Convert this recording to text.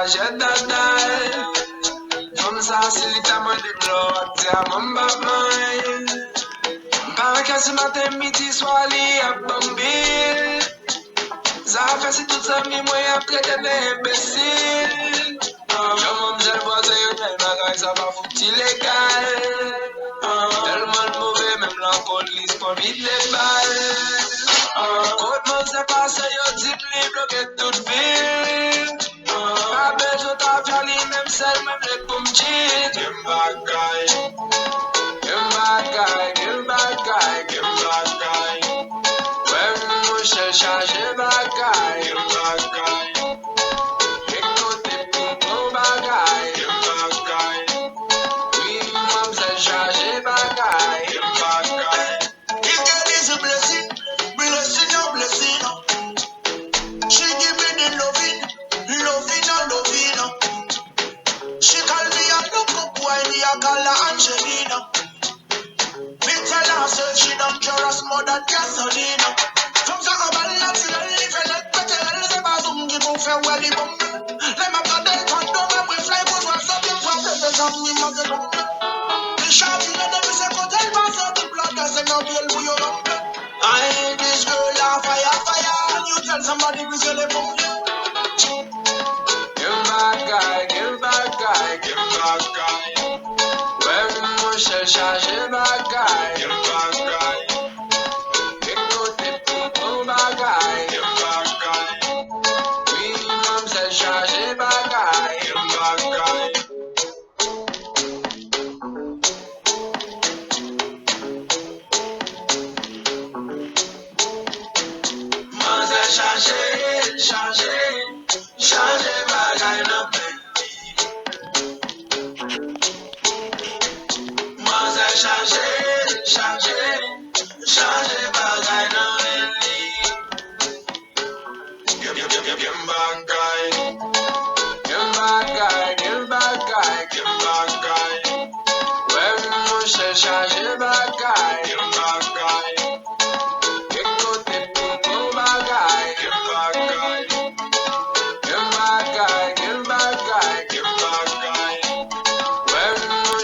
changer d'adal. Comme ça, c'est l'état de bloc, c'est à mon baptême. Par ce matin, midi, soir, li a bambil. Ça fait si tout ça, mi moi a traité d'imbécile. J'aime j'ai le voisin, mais bagaille, ça va foutre illégal. Tellement mauvais, même la police pour vite les balles. Comment c'est passé, yo dit li bloqué toute ville. Pas besoin de faire les mêmes selles, même les pommes chill. Give bad guy, give bad guy, give bad guy, give bad guy. Ouais, moi je change bad guy, give bad guy. Écoutez pour bad guy, give bad guy. Oui, moi je change bad guy, give bad guy. This girl is a blessing, blessing, oh blessing. She give me the loving, loving, oh loving. She call me a look up boy, me a call her Angelina. Me tell her say she don't care as more than gasoline. From the urban natural, if you let me tell the bazum give you farewell the bum. Let me cut the condo when we fly good one something from the sun we must go. The shawty let them say go tell pass out the blood that's no bill for your lump. I hate this girl on fire, fire. And you tell somebody we say they bum. Give bad guy, give bad guy, give bad guy. Ouais, moi je change bad guy, give bad guy. Écoutez pour bad guy, give bad guy. Oui, moi je change bad guy, give bad guy. Moi je change bad guy no baby. Moi je change bad guy no baby. Give bad guy.